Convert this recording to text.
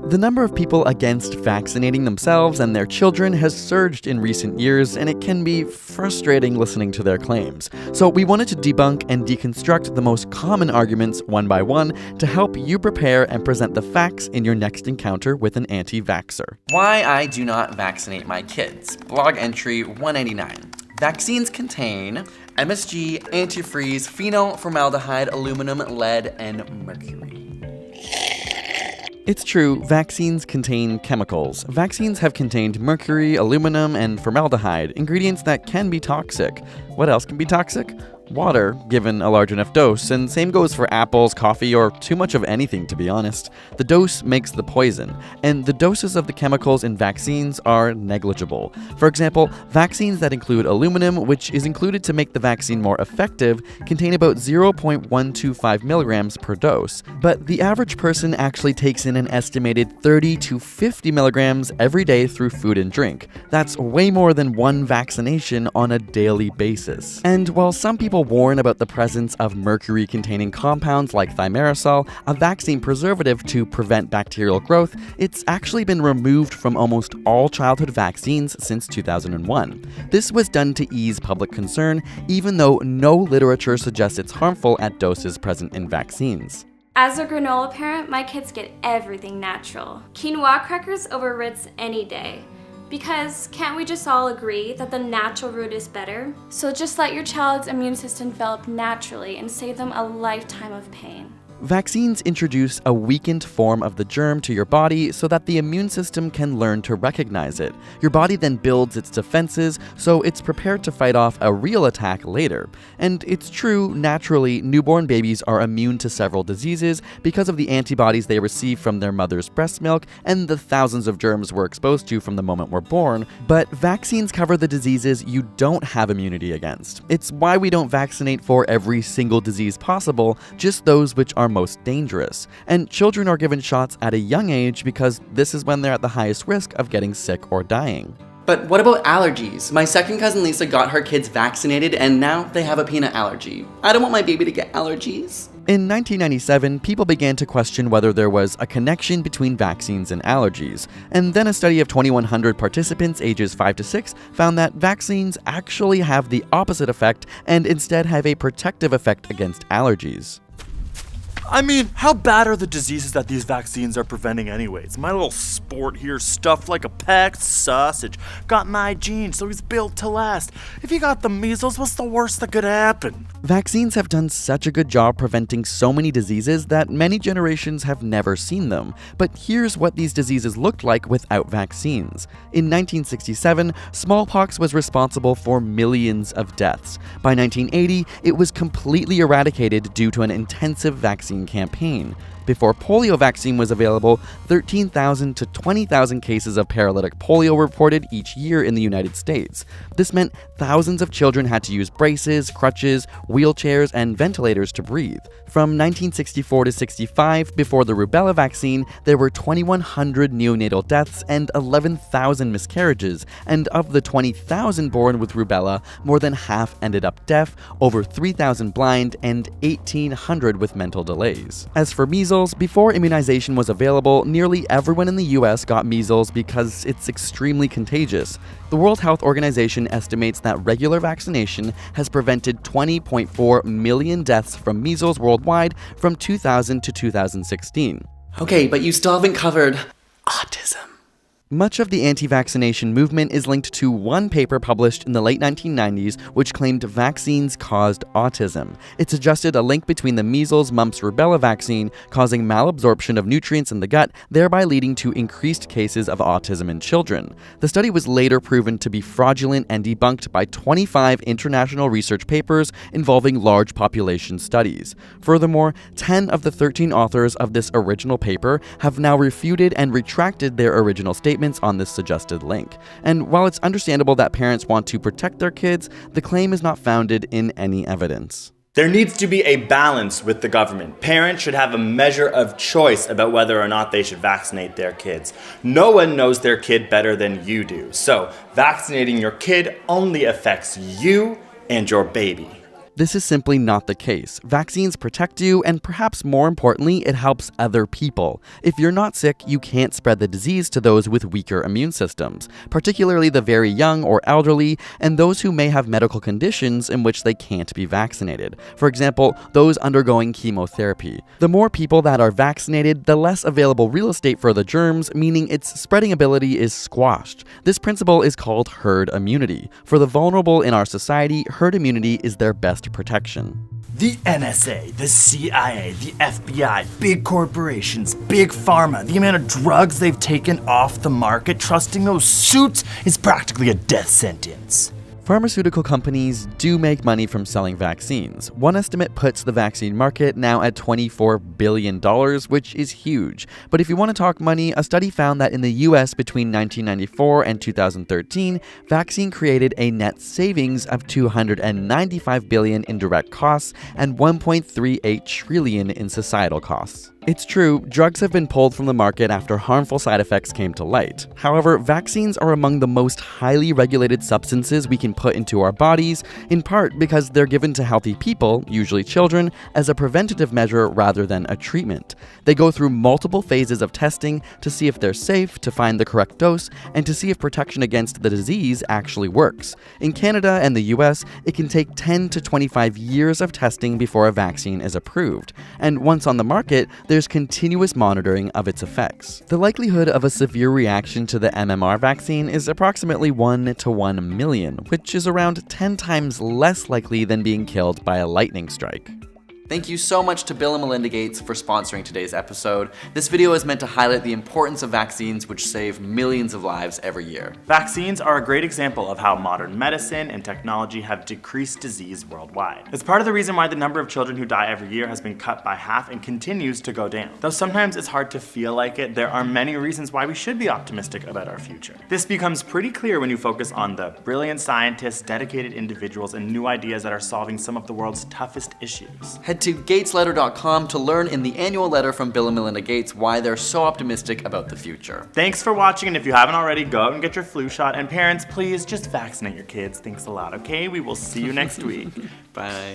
The number of people against vaccinating themselves and their children has surged in recent years, and it can be frustrating listening to their claims. So we wanted to debunk and deconstruct the most common arguments one by one to help you prepare and present the facts in your next encounter with an anti-vaxxer. Why I do not vaccinate my kids. Blog entry 189. Vaccines contain MSG, antifreeze, phenol, formaldehyde, aluminum, lead, and mercury. It's true, vaccines contain chemicals. Vaccines have contained mercury, aluminum, and formaldehyde, ingredients that can be toxic. What else can be toxic? Water, given a large enough dose, and same goes for apples, coffee, or too much of anything, to be honest. The dose makes the poison, and the doses of the chemicals in vaccines are negligible. For example, vaccines that include aluminum, which is included to make the vaccine more effective, contain about 0.125 milligrams per dose. But the average person actually takes in an estimated 30 to 50 milligrams every day through food and drink. That's way more than one vaccination on a daily basis. And while some people warn about the presence of mercury-containing compounds like thimerosal, a vaccine preservative to prevent bacterial growth, it's actually been removed from almost all childhood vaccines since 2001. This was done to ease public concern, even though no literature suggests it's harmful at doses present in vaccines. As a granola parent, my kids get everything natural. Quinoa crackers over Ritz any day. Because can't we just all agree that the natural route is better? So just let your child's immune system develop naturally and save them a lifetime of pain. Vaccines introduce a weakened form of the germ to your body so that the immune system can learn to recognize it. Your body then builds its defenses, so it's prepared to fight off a real attack later. And it's true, naturally, newborn babies are immune to several diseases because of the antibodies they receive from their mother's breast milk and the thousands of germs we're exposed to from the moment we're born. But vaccines cover the diseases you don't have immunity against. It's why we don't vaccinate for every single disease possible, just those which are most dangerous. And children are given shots at a young age because this is when they're at the highest risk of getting sick or dying. But what about allergies? My second cousin Lisa got her kids vaccinated and now they have a peanut allergy. I don't want my baby to get allergies. In 1997, people began to question whether there was a connection between vaccines and allergies. And then a study of 2,100 participants ages 5 to 6 found that vaccines actually have the opposite effect and instead have a protective effect against allergies. I mean, how bad are the diseases that these vaccines are preventing anyways? My little sport here stuffed like a packed sausage. Got my genes, so he's built to last. If he got the measles, what's the worst that could happen? Vaccines have done such a good job preventing so many diseases that many generations have never seen them. But here's what these diseases looked like without vaccines. In 1967, smallpox was responsible for millions of deaths. By 1980, it was completely eradicated due to an intensive vaccine campaign. Before polio vaccine was available, 13,000 to 20,000 cases of paralytic polio were reported each year in the United States. This meant thousands of children had to use braces, crutches, wheelchairs, and ventilators to breathe. From 1964 to 65, before the rubella vaccine, there were 2,100 neonatal deaths and 11,000 miscarriages, and of the 20,000 born with rubella, more than half ended up deaf, over 3,000 blind, and 1,800 with mental delays. As for measles, before immunization was available, nearly everyone in the US got measles because it's extremely contagious. The World Health Organization estimates that regular vaccination has prevented 20.4 million deaths from measles worldwide from 2000 to 2016. Okay, but you still haven't covered autism. Much of the anti-vaccination movement is linked to one paper published in the late 1990s which claimed vaccines caused autism. It suggested a link between the measles, mumps, rubella vaccine causing malabsorption of nutrients in the gut, thereby leading to increased cases of autism in children. The study was later proven to be fraudulent and debunked by 25 international research papers involving large population studies. Furthermore, 10 of the 13 authors of this original paper have now refuted and retracted their original statements on this suggested link. And while it's understandable that parents want to protect their kids, the claim is not founded in any evidence. There needs to be a balance with the government. Parents should have a measure of choice about whether or not they should vaccinate their kids. No one knows their kid better than you do, so vaccinating your kid only affects you and your baby. This is simply not the case. Vaccines protect you, and perhaps more importantly, it helps other people. If you're not sick, you can't spread the disease to those with weaker immune systems, particularly the very young or elderly, and those who may have medical conditions in which they can't be vaccinated. For example, those undergoing chemotherapy. The more people that are vaccinated, the less available real estate for the germs, meaning its spreading ability is squashed. This principle is called herd immunity. For the vulnerable in our society, herd immunity is their best protection. The NSA, the CIA, the FBI, big corporations, big pharma, the amount of drugs they've taken off the market, trusting those suits is practically a death sentence. Pharmaceutical companies do make money from selling vaccines. One estimate puts the vaccine market now at $24 billion, which is huge. But if you want to talk money, a study found that in the US between 1994 and 2013, vaccine created a net savings of $295 billion in direct costs and $1.38 trillion in societal costs. It's true, drugs have been pulled from the market after harmful side effects came to light. However, vaccines are among the most highly regulated substances we can put into our bodies, in part because they're given to healthy people, usually children, as a preventative measure rather than a treatment. They go through multiple phases of testing to see if they're safe, to find the correct dose, and to see if protection against the disease actually works. In Canada and the US, it can take 10 to 25 years of testing before a vaccine is approved. And once on the market, there's continuous monitoring of its effects. The likelihood of a severe reaction to the MMR vaccine is approximately 1 to 1 million, which is around 10 times less likely than being killed by a lightning strike. Thank you so much to Bill and Melinda Gates for sponsoring today's episode. This video is meant to highlight the importance of vaccines, which save millions of lives every year. Vaccines are a great example of how modern medicine and technology have decreased disease worldwide. It's part of the reason why the number of children who die every year has been cut by half and continues to go down. Though sometimes it's hard to feel like it, there are many reasons why we should be optimistic about our future. This becomes pretty clear when you focus on the brilliant scientists, dedicated individuals, and new ideas that are solving some of the world's toughest issues. Head to gatesletter.com to learn in the annual letter from Bill and Melinda Gates why they're so optimistic about the future. Thanks for watching, and if you haven't already, go out and get your flu shot. And parents, please just vaccinate your kids. Thanks a lot, okay? We will see you next week. Bye.